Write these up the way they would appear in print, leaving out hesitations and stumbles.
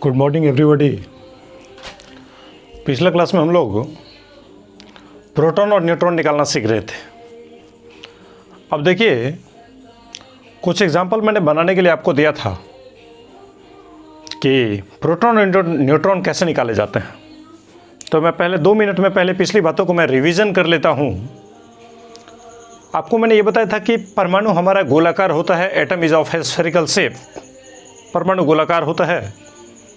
Good morning everybody. पिछले class में हम लोग प्रोटॉन और न्यूट्रॉन निकालना सीख रहे थे। अब देखिए, कुछ एग्जाम्पल मैंने बनाने के लिए आपको दिया था कि प्रोटॉन और न्यूट्रॉन कैसे निकाले जाते हैं। तो मैं पहले 2 मिनट में पहले पिछली बातों को मैं रिवीजन कर लेता हूँ। आपको मैंने ये बताया था कि परमाणु हमारा गोलाकार होता है, atom is of spherical shape. परमाणु गोलाकार होता है,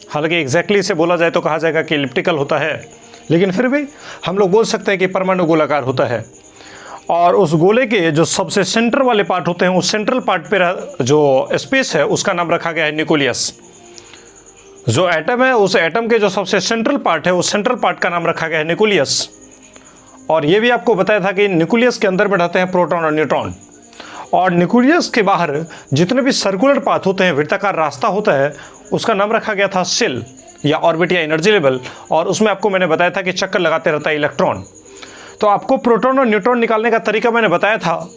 हालांकि एग्जैक्टली से बोला जाए तो कहा जाएगा कि एलिप्टिकल होता है, लेकिन फिर भी हम लोग बोल सकते हैं कि परमाणु गोलाकार होता है। और उस गोले के जो सबसे सेंटर वाले पार्ट होते हैं, उस सेंट्रल पार्ट पे जो स्पेस है उसका नाम रखा गया है न्यूक्लियस। जो एटम है, उस एटम के जो सबसे सेंट्रल पार्ट है, उस सेंट्रल पार्ट का नाम रखा गया है न्यूक्लियस। और ये भी आपको बताया था कि न्यूक्लियस के अंदर में रहते हैं प्रोटॉन और न्यूट्रॉन, और न्यूक्लियस के बाहर जितने भी सर्कुलर पाथ होते हैं, वृत्ताकार रास्ता होता है, उसका नाम रखा गया था शेल या ऑर्बिट या एनर्जी लेवल। और उसमें आपको मैंने बताया था कि चक्कर लगाते रहता है इलेक्ट्रॉन। तो आपको प्रोटॉन और न्यूट्रॉन निकालने का तरीका मैंने बताया था।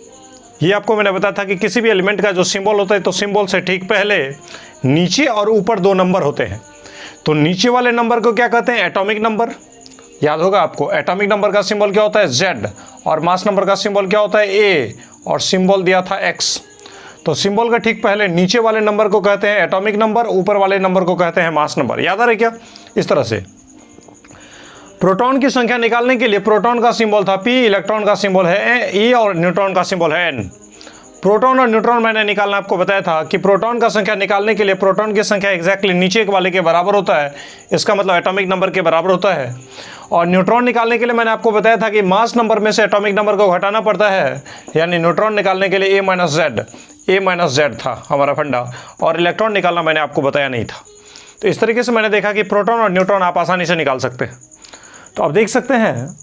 ये आपको मैंने बताया था कि किसी भी एलिमेंट का जो सिंबल होता है, तो सिंबल से ठीक पहले नीचे और ऊपर 2 नंबर होते हैं। तो नीचे वाले नंबर को क्या कहते हैं? Atomic number. याद होगा आपको, एटॉमिक नंबर का सिंबल क्या होता है? Z। और मास नंबर का सिंबल क्या होता है? A। और सिंबल दिया था X। तो सिंबल का ठीक पहले नीचे वाले नंबर को कहते हैं एटॉमिक नंबर, ऊपर वाले नंबर को कहते हैं मास नंबर। याद आ रहा है क्या? इस तरह से प्रोटॉन की संख्या निकालने के लिए प्रोटॉन का सिंबल था P, इलेक्ट्रॉन का सिंबल है E और न्यूट्रॉन का सिंबल है N। प्रोटॉन और न्यूट्रॉन मैंने निकालना आपको बताया था कि प्रोटॉन का संख्या निकालने के लिए प्रोटॉन की संख्या एग्जैक्टली नीचे वाले के बराबर होता है, इसका मतलब एटॉमिक नंबर के बराबर होता है। और न्यूट्रॉन निकालने के लिए मैंने आपको बताया था कि मास नंबर में से एटॉमिक नंबर को घटाना पड़ता है, यानी न्यूट्रॉन निकालने के लिए A - Z था हमारा फंडा, और इलेक्ट्रॉन निकालना मैंने आपको बताया नहीं था। तो इस तरीके से मैंने देखा कि प्रोटॉन और न्यूट्रॉन आप आसानी से निकाल सकते हैं। तो अब देख सकते हैं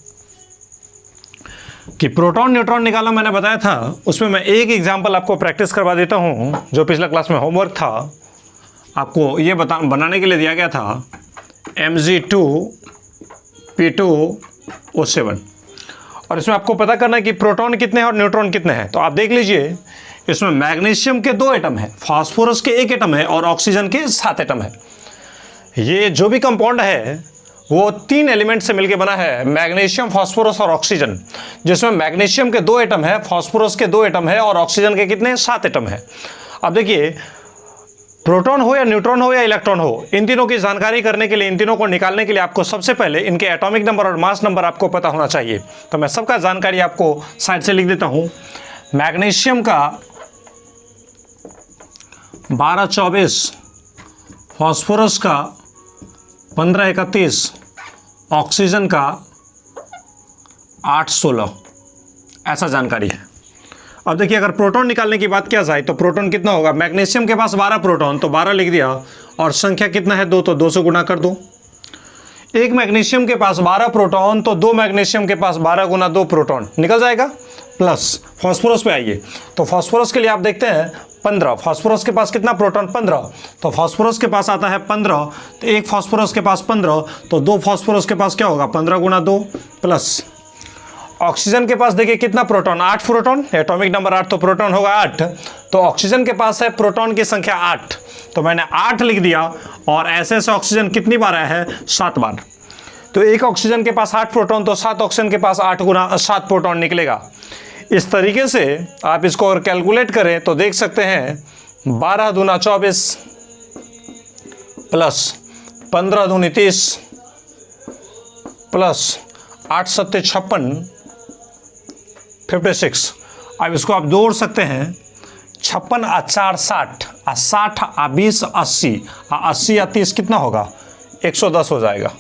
कि प्रोटॉन न्यूट्रॉन निकालना मैंने बताया था। उसमें मैं एक एग्जाम्पल आपको प्रैक्टिस करवा देता हूँ, जो पिछला क्लास में होमवर्क था। आपको ये बनाने के लिए दिया गया था Mg2P2O7, और इसमें आपको पता करना है कि प्रोटॉन कितने हैं और न्यूट्रॉन कितने हैं। तो आप देख लीजिए, इसमें मैग्नीशियम के 2 एटम है, फास्फोरस के 1 एटम है और ऑक्सीजन के 7 एटम है। ये जो भी कंपाउंड है वो 3 एलिमेंट से मिलकर बना है, मैग्नीशियम, फास्फोरस और ऑक्सीजन, जिसमें मैग्नीशियम के 2 एटम है, फास्फोरस के 2 एटम है और ऑक्सीजन के कितने? 7 एटम है। अब देखिए, प्रोटॉन हो या न्यूट्रॉन हो या इलेक्ट्रॉन हो, इन तीनों की जानकारी करने के लिए, इन तीनों को निकालने के लिए आपको सबसे पहले इनके एटॉमिक नंबर और मास नंबर आपको पता होना चाहिए। तो मैं सबका जानकारी आपको साइड से लिख देता हूं। मैग्नीशियम का 12-24, फास्फोरस का 15-31, ऑक्सीजन का 8-16, ऐसा जानकारी है। अब देखिए, अगर प्रोटॉन निकालने की बात किया जाए तो प्रोटॉन कितना होगा? मैग्नीशियम के पास 12 प्रोटॉन, तो 12 लिख दिया, और संख्या कितना है? 2, तो 2 से गुना कर दो। एक मैग्नीशियम के पास 12 प्रोटॉन, तो 2 मैग्नीशियम के पास 12 गुना 2 प्रोटॉन निकल जाएगा। प्लस फास्फोरस पे आइए, तो फास्फोरस के लिए आप देखते हैं 15। फास्फोरस के पास कितना प्रोटॉन? 15। तो फास्फोरस के पास आता है 15, तो एक फास्फोरस के पास 15, तो 2 फास्फोरस के पास क्या होगा? 15 गुना 2। प्लस ऑक्सीजन के पास देखिए कितना प्रोटॉन? 8 प्रोटॉन, एटॉमिक नंबर 8, तो प्रोटॉन होगा 8। तो ऑक्सीजन के पास है प्रोटॉन की संख्या 8, तो मैंने 8 लिख दिया। और ऐसे ऐसे ऑक्सीजन कितनी बार आया है? 7 बार। तो एक ऑक्सीजन के पास 8 प्रोटॉन, तो 7 ऑक्सीजन के पास 8 गुना 7 प्रोटॉन निकलेगा। इस तरीके से आप इसको और कैलकुलेट करें तो देख सकते हैं 12 दूना 24 प्लस 15 दूनी 30 प्लस 8 सत्ते 56, 56। अब इसको आप जोड़ सकते हैं, 56 आ 4 60, आ 60 आ 20 80, आ 80 आ 30 कितना होगा? 110 हो जाएगा।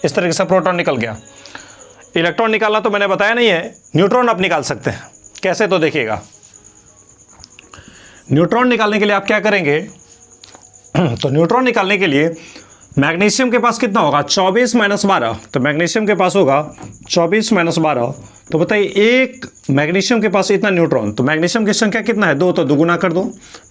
इस तरीके से प्रोटॉन निकल गया। इलेक्ट्रॉन निकालना तो मैंने बताया नहीं है, न्यूट्रॉन आप निकाल सकते हैं। कैसे? तो देखिएगा, न्यूट्रॉन निकालने के लिए आप क्या करेंगे? तो न्यूट्रॉन निकालने के लिए मैग्नीशियम के पास कितना होगा? 24 - 12, तो मैग्नीशियम के पास होगा 24 - 12। तो बताइए, एक मैग्नीशियम के पास इतना न्यूट्रॉन, तो मैग्नीशियम की संख्या कितना है? 2, तो दुगुना कर दो।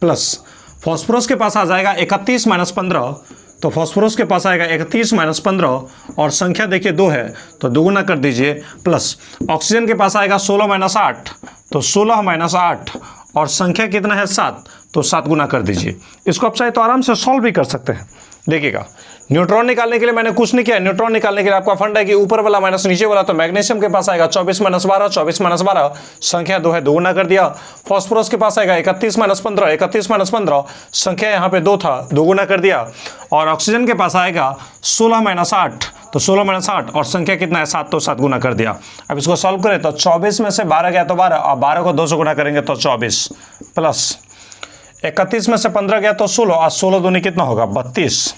प्लस फास्फोरस के पास आ जाएगा 31 - 15, तो फास्फोरस के पास आएगा 31 - 15, और संख्या देखिए 2 है, तो दुगुना कर दीजिए। प्लस ऑक्सीजन के पास आएगा 16 - 8, तो 16 - 8, और संख्या कितना है? 7, तो 7 गुना कर दीजिए। इसको आप चाहे तो आराम से सॉल्व भी कर सकते हैं। देखिएगा, न्यूट्रॉन निकालने के लिए मैंने कुछ नहीं किया। न्यूट्रॉन निकालने के लिए आपका फंड है कि ऊपर वाला माइनस नीचे वाला, तो मैग्नीशियम के पास आएगा 24 - 12, 24 - 12 संख्या 2 है, 2 गुना कर दिया। फॉस्फोरस के पास आएगा 31 - 15, 31 - 15 संख्या यहाँ पे 2 था, 2 गुना कर दिया। और ऑक्सीजन के पास आएगा 16 - 8, तो 16 - 8 और संख्या कितना है 7, तो 7 गुना कर दिया। अब इसको सॉल्व करें तो 24 में से 12 गया तो 12, और 12 को 2 से गुना करेंगे तो 24, प्लस 31 में से 15 गया तो 16, और 16 दूनी कितना होगा 32,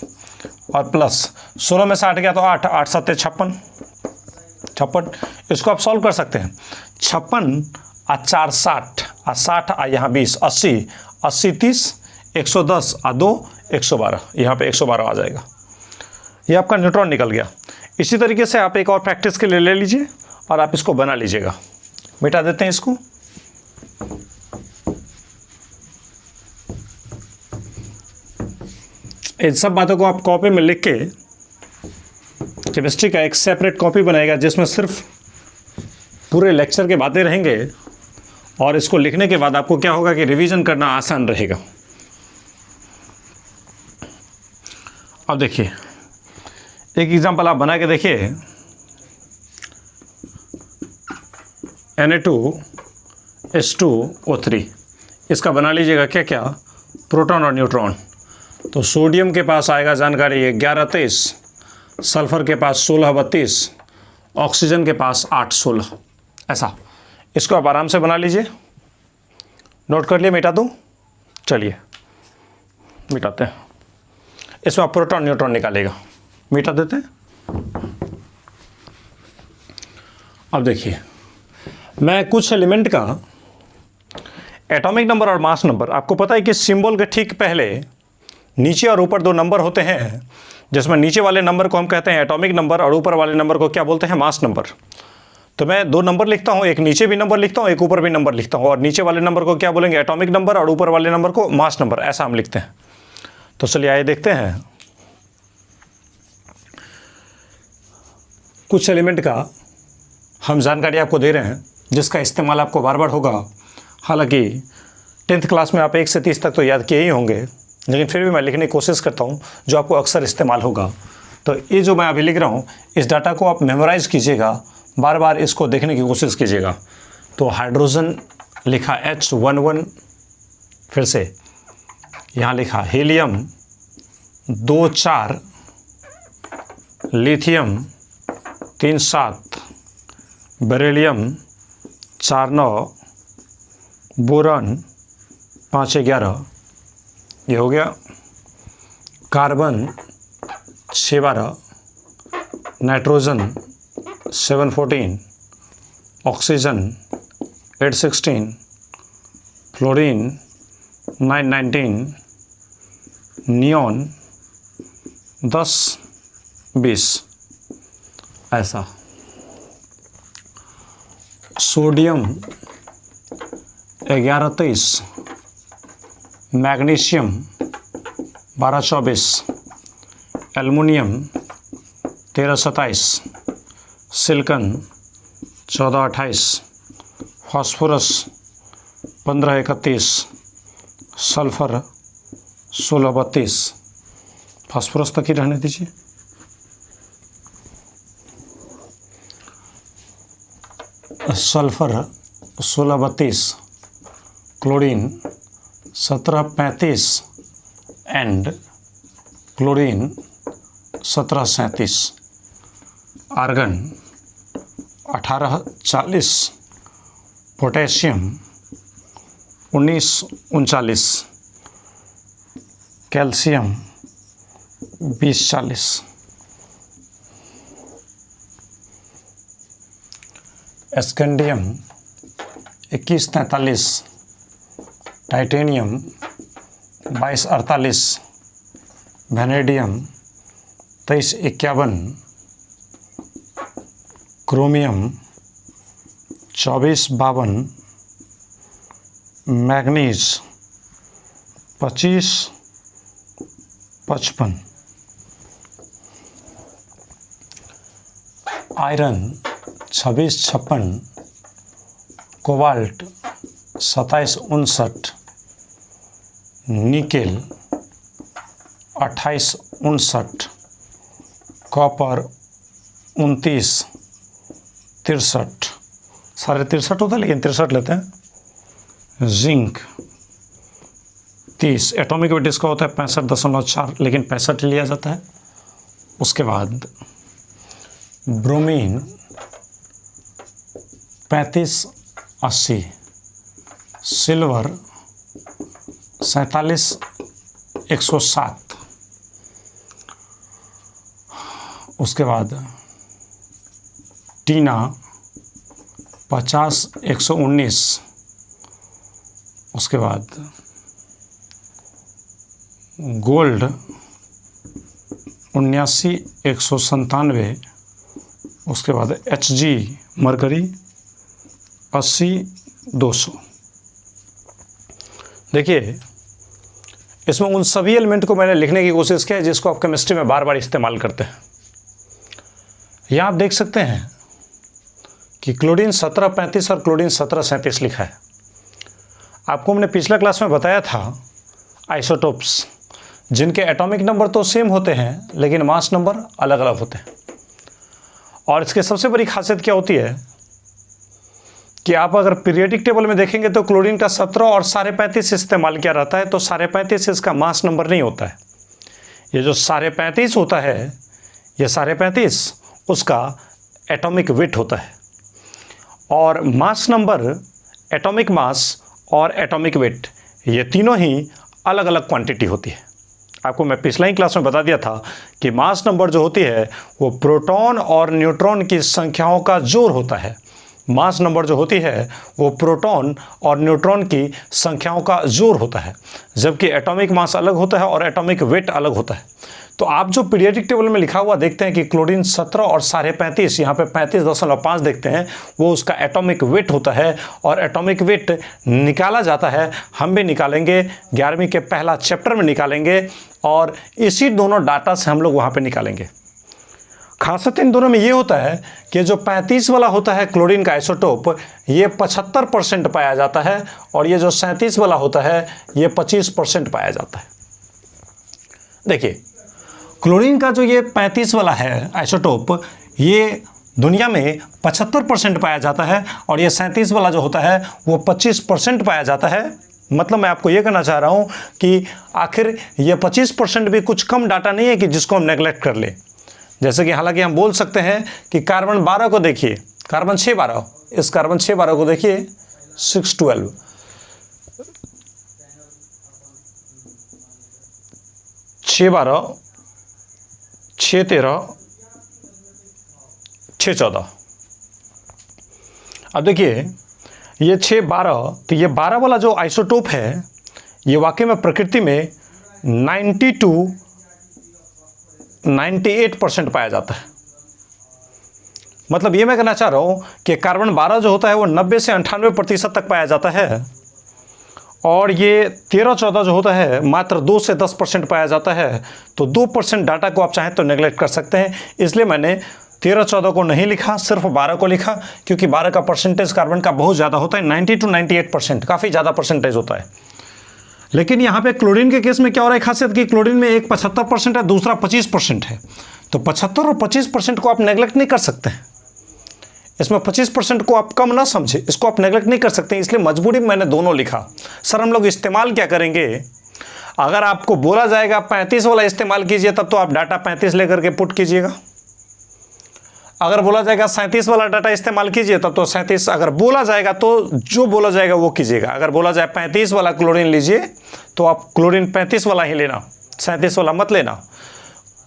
और प्लस 16 में से 8 गया तो 8, 8 × 7 = 56। इसको आप सॉल्व कर सकते हैं। 56 और 4 60, और 60 और यहाँ 20 80, 80 30 110 और 2 112, यहाँ पे 112 आ जाएगा। ये आपका न्यूट्रॉन निकल गया। इसी तरीके से आप एक और प्रैक्टिस के लिए ले लीजिए और आप इसको बना लीजिएगा। मिटा देते हैं इसको। इन सब बातों को आप कॉपी में लिख के केमिस्ट्री का एक सेपरेट कॉपी बनाएगा जिसमें सिर्फ पूरे लेक्चर के बातें रहेंगे, और इसको लिखने के बाद आपको क्या होगा कि रिवीजन करना आसान रहेगा। अब देखिए एक एग्जांपल आप बना के देखिए। Na2H2O3, इसका बना लीजिएगा क्या क्या, प्रोटॉन और न्यूट्रॉन। तो सोडियम के पास आएगा जानकारी 11 23, सल्फर के पास 16 32, ऑक्सीजन के पास 8 16, ऐसा। इसको आप आराम से बना लीजिए। नोट कर लिए, मिटा दूँ? चलिए मिटाते हैं। इसमें आप प्रोटॉन न्यूट्रॉन निकालेगा, मिटा देते हैं। अब देखिए मैं कुछ एलिमेंट का एटॉमिक नंबर और मास नंबर, आपको पता है कि सिंबल के ठीक पहले नीचे और ऊपर 2 नंबर होते हैं, जिसमें नीचे वाले नंबर को हम कहते हैं एटॉमिक नंबर और ऊपर वाले नंबर को क्या बोलते हैं, मास नंबर। तो मैं 2 नंबर लिखता हूँ, एक नीचे भी नंबर लिखता हूँ, एक ऊपर भी नंबर लिखता हूँ, और नीचे वाले नंबर को क्या बोलेंगे, एटॉमिक नंबर, और ऊपर वाले नंबर को मास नंबर, ऐसा हम लिखते हैं। तो चलिए आइए देखते हैं कुछ एलिमेंट का हम जानकारी आपको दे रहे हैं जिसका इस्तेमाल आपको बार बार होगा। हालांकि 10th क्लास में आप 1 से 30 तक तो याद किए ही होंगे, लेकिन फिर भी मैं लिखने की कोशिश करता हूँ जो आपको अक्सर इस्तेमाल होगा। तो ये जो मैं अभी लिख रहा हूँ, इस डाटा को आप मेमोराइज़ कीजिएगा, बार बार इसको देखने की कोशिश कीजिएगा। तो हाइड्रोजन लिखा H11, फिर से यहाँ लिखा हीलियम 2 4, लिथियम 3 7, बेरिलियम 4 9, बोरॉन 5 11, ये हो गया। Carbon 6 12, nitrogen 7 14, oxygen 8 16, fluorine 9 19, neon 10 20, ऐसा। Sodium 11 23, magnesium 12 24, aluminium 13 27, silicon 14 28, phosphorus 15 31, sulphur 16 32, phosphorus तक ही रहने दीजिए। Sulphur 16 32, chlorine 17 35, and chlorine 17 37, argon 18 40, potassium 19 39, calcium 20 40, scandium 21 43, titanium 22 48, vanadium 23 51, chromium 24 52, manganese 25 55, iron 26 56, cobalt 27 59, nickel 28 59, copper 29 63, सारे 63 होता है लेकिन 63 लेते हैं। जिंक 30, एटॉमिक वेट इसका होता है 65.4 लेकिन 65 लिया जाता है। उसके बाद ब्रोमीन 3580, सिल्वर 47,107, उसके बाद टीना 50,119, उसके बाद गोल्ड 79,197, उसके बाद HG मरकरी 80,200। देखिए इसमें उन सभी एलिमेंट को मैंने लिखने की कोशिश की है जिसको आप केमिस्ट्री में बार बार इस्तेमाल करते हैं। यहाँ आप देख सकते हैं कि क्लोरीन 1735 और क्लोरीन 1737 लिखा है। आपको हमने पिछला क्लास में बताया था आइसोटोप्स जिनके एटॉमिक नंबर तो सेम होते हैं लेकिन मास नंबर अलग अलग होते हैं। और इसके सबसे बड़ी खासियत क्या होती है कि आप अगर पीरियोडिक टेबल में देखेंगे तो क्लोरीन का 17 और 35.5 इस्तेमाल किया रहता है, तो 35.5 इसका मास नंबर नहीं होता है। ये जो 35.5 होता है, ये 35.5 उसका एटॉमिक वेट होता है। और मास नंबर, एटॉमिक मास और एटॉमिक वेट ये तीनों ही अलग अलग क्वांटिटी होती है। आपको मैं पिछला ही क्लास में बता दिया था कि मास नंबर जो होती है वो प्रोटॉन और न्यूट्रॉन की संख्याओं का जोड़ होता है। मास नंबर जो होती है वो प्रोटॉन और न्यूट्रॉन की संख्याओं का जोड़ होता है, जबकि एटॉमिक मास अलग होता है और एटॉमिक वेट अलग होता है। तो आप जो पीरियोडिक टेबल में लिखा हुआ देखते हैं कि क्लोरीन 17 और 35.5, यहाँ पे 35.5 देखते हैं, वो उसका एटॉमिक वेट होता है और एटॉमिक वेट निकाला जाता है। हम भी निकालेंगे, 11वीं के पहला चैप्टर में निकालेंगे और इसी दोनों डाटा से हम लोग वहाँ पे निकालेंगे। खासियत इन दोनों में ये होता है कि जो 35 वाला होता है क्लोरीन का आइसोटोप, ये 75% पाया जाता है और ये जो 37 वाला होता है ये 25% पाया जाता है। देखिए क्लोरीन का जो ये 35 वाला है आइसोटोप, ये दुनिया में 75% पाया जाता है और ये 37 वाला जो होता है वो 25% पाया जाता है। मतलब मैं आपको ये कहना चाह रहा हूँ कि आखिर ये 25% भी कुछ कम डाटा नहीं है कि जिसको हम नेगलेक्ट कर ले। जैसे कि हालांकि हम बोल सकते हैं कि कार्बन 12 को देखिए, कार्बन 612, इस कार्बन 612 को देखिए 612, 612, 613, 614। अब देखिए ये 612, तो ये 12 वाला जो आइसोटोप है ये वाकई में प्रकृति में 98% पाया जाता है। मतलब ये मैं कहना चाह रहा हूँ कि कार्बन 12 जो होता है वो 90 से 98% तक पाया जाता है और ये 13-14 जो होता है मात्र 2 से 10% पाया जाता है। तो 2% डाटा को आप चाहें तो नेगलेक्ट कर सकते हैं, इसलिए मैंने 13-14 को नहीं लिखा, सिर्फ 12 को लिखा, क्योंकि 12 का परसेंटेज कार्बन का बहुत ज़्यादा होता है, 90 to 98%, काफ़ी ज़्यादा परसेंटेज होता है। लेकिन यहाँ पे क्लोरीन के केस में क्या हो रहा है खासियत कि क्लोरीन में एक 75% है, दूसरा 25% है। तो 75 और 25% को आप नेगलेक्ट नहीं कर सकते हैं। इसमें 25% को आप कम ना समझे, इसको आप नेगलेक्ट नहीं कर सकते, इसलिए मजबूरी में मैंने दोनों लिखा। सर हम लोग इस्तेमाल क्या करेंगे? अगर आपको बोला जाएगा 35 वाला इस्तेमाल कीजिए तब तो आप डाटा 35 लेकर के पुट कीजिएगा। अगर बोला जाएगा 37 वाला डाटा इस्तेमाल कीजिए तब तो 37, अगर बोला जाएगा तो जो बोला जाएगा वो कीजिएगा। अगर बोला जाए 35 वाला क्लोरीन लीजिए तो आप क्लोरीन 35 वाला ही लेना, 37 वाला मत लेना।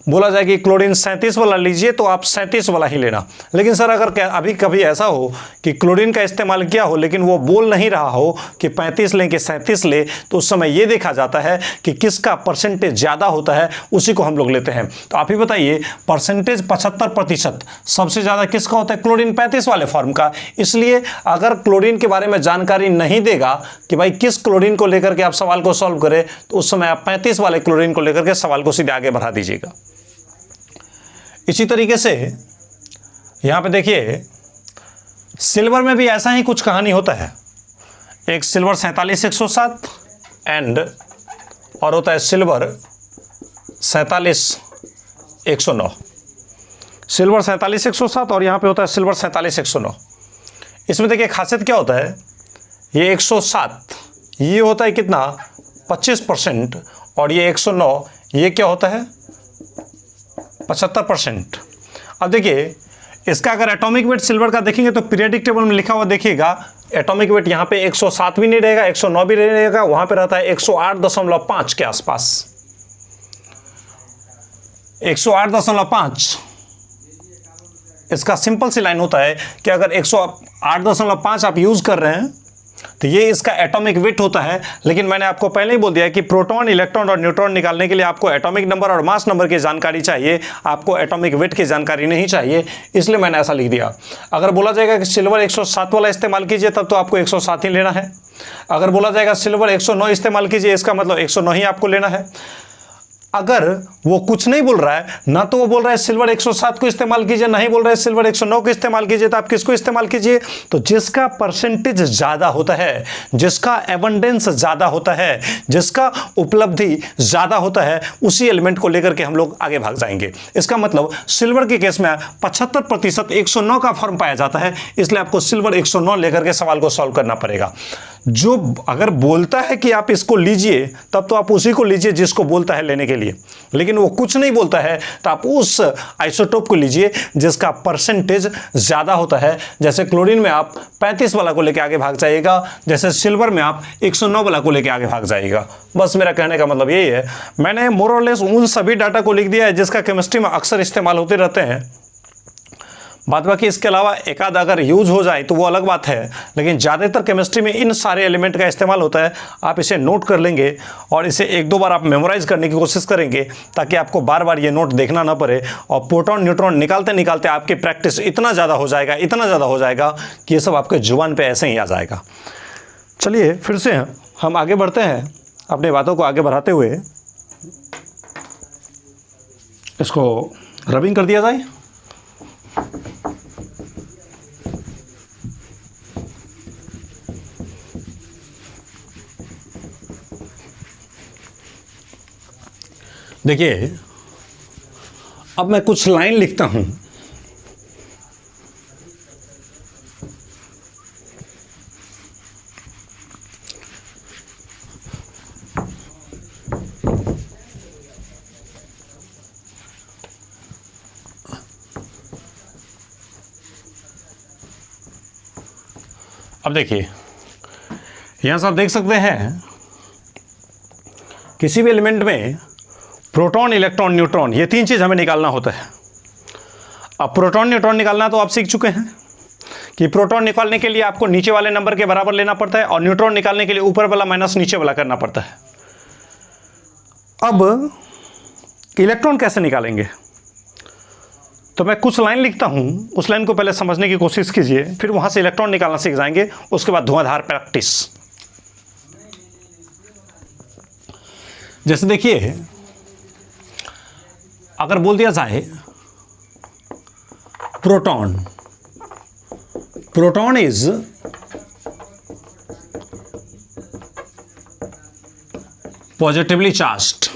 बोला जाए कि क्लोरीन 37 वाला लीजिए तो आप 37 वाला ही लेना। लेकिन सर अगर अभी कभी ऐसा हो कि क्लोरीन का इस्तेमाल किया हो लेकिन वो बोल नहीं रहा हो कि 35 लें कि 37 ले, तो उस समय ये देखा जाता है कि किसका परसेंटेज ज़्यादा होता है, उसी को हम लोग लेते हैं। तो आप ही बताइए, परसेंटेज 75% सबसे ज़्यादा किसका होता है? क्लोरीन 35 वाले फॉर्म का। इसलिए अगर क्लोरीन के बारे में जानकारी नहीं देगा कि भाई किस क्लोरीन को लेकर के आप सवाल को सॉल्व करें, तो उस समय आप 35 वाले क्लोरीन को लेकर के सवाल को सीधे आगे बढ़ा दीजिएगा। इसी तरीके से यहाँ पे देखिए सिल्वर में भी ऐसा ही कुछ कहानी होता है। एक सिल्वर 47,107 एंड और होता है सिल्वर 47,109। सिल्वर 47,107 और यहाँ पे होता है सिल्वर 47,109। इसमें देखिए खासियत क्या होता है, ये 107 ये होता है कितना 25% और ये 109 ये क्या होता है 75%। अब देखिए इसका अगर एटॉमिक वेट सिल्वर का देखेंगे तो पीरियडिक टेबल में लिखा हुआ देखिएगा, एटॉमिक वेट यहाँ पे 107 भी नहीं रहेगा, 109 भी नहीं रहेगा, वहाँ पे रहता है 108.5 के आसपास। 108.5 इसका सिंपल सी लाइन होता है कि अगर 108.5 आप यूज़ कर रहे हैं तो ये इसका एटॉमिक वेट होता है। लेकिन मैंने आपको पहले ही बोल दिया कि प्रोटॉन, इलेक्ट्रॉन और न्यूट्रॉन निकालने के लिए आपको एटॉमिक नंबर और मास नंबर की जानकारी चाहिए, आपको एटॉमिक वेट की जानकारी नहीं चाहिए, इसलिए मैंने ऐसा लिख दिया। अगर बोला जाएगा कि सिल्वर 107 वाला इस्तेमाल कीजिए तब तो आपको 107 ही लेना है। अगर बोला जाएगा सिल्वर 109 इस्तेमाल कीजिए, इसका मतलब 109 ही आपको लेना है। अगर वो कुछ नहीं बोल रहा है, ना तो वो बोल रहा है सिल्वर 107 को इस्तेमाल कीजिए, ना ही बोल रहा है सिल्वर 109 को इस्तेमाल कीजिए, तो आप किसको इस्तेमाल कीजिए? तो जिसका परसेंटेज ज़्यादा होता है, जिसका एबंडेंस ज़्यादा होता है, जिसका उपलब्धि ज़्यादा होता है, उसी एलिमेंट को लेकर के हम लोग आगे भाग जाएंगे। इसका मतलब सिल्वर के केस में 75% 109 का फॉर्म पाया जाता है, इसलिए आपको सिल्वर 109 लेकर के सवाल को सॉल्व करना पड़ेगा। जो अगर बोलता है कि आप इसको लीजिए तब तो आप उसी को लीजिए जिसको बोलता है लेने के लिए, लेकिन वो कुछ नहीं बोलता है तो आप उस आइसोटोप को लीजिए जिसका परसेंटेज ज़्यादा होता है। जैसे क्लोरीन में आप 35 वाला को लेकर आगे भाग जाइएगा, जैसे सिल्वर में आप 109 वाला को लेकर आगे भाग जाइएगा। बस मेरा कहने का मतलब यही है। मैंने मोर और लेस उन सभी डाटा को लिख दिया है जिसका केमिस्ट्री में अक्सर इस्तेमाल होते रहते हैं। बाद बाकी इसके अलावा एक आध अगर यूज हो जाए तो वो अलग बात है, लेकिन ज़्यादातर केमिस्ट्री में इन सारे एलिमेंट का इस्तेमाल होता है। आप इसे नोट कर लेंगे और इसे एक दो बार आप मेमोराइज करने की कोशिश करेंगे ताकि आपको बार बार ये नोट देखना ना पड़े। और प्रोटॉन न्यूट्रॉन निकालते निकालते आपकी प्रैक्टिस इतना ज़्यादा हो जाएगा, इतना ज़्यादा हो जाएगा कि ये सब आपके जुबान पर ऐसे ही आ जाएगा। चलिए फिर से हम आगे बढ़ते हैं, अपनी बातों को आगे बढ़ाते हुए इसको रबिंग कर दिया जाए। देखिए अब मैं कुछ लाइन लिखता हूं। अब देखिए यहां से आप देख सकते हैं किसी भी एलिमेंट में प्रोटॉन, इलेक्ट्रॉन, न्यूट्रॉन ये तीन चीज़ हमें निकालना होता है। अब प्रोटॉन न्यूट्रॉन निकालना तो आप सीख चुके हैं कि प्रोटॉन निकालने के लिए आपको नीचे वाले नंबर के बराबर लेना पड़ता है और न्यूट्रॉन निकालने के लिए ऊपर वाला माइनस नीचे वाला करना पड़ता है। अब इलेक्ट्रॉन कैसे निकालेंगे? तो मैं कुछ लाइन लिखता हूं, उस लाइन को पहले समझने की कोशिश कीजिए, फिर वहां से इलेक्ट्रॉन निकालना सीख जाएंगे, उसके बाद धुआंधार प्रैक्टिस। जैसे देखिए अगर बोल दिया जाए proton is positively charged.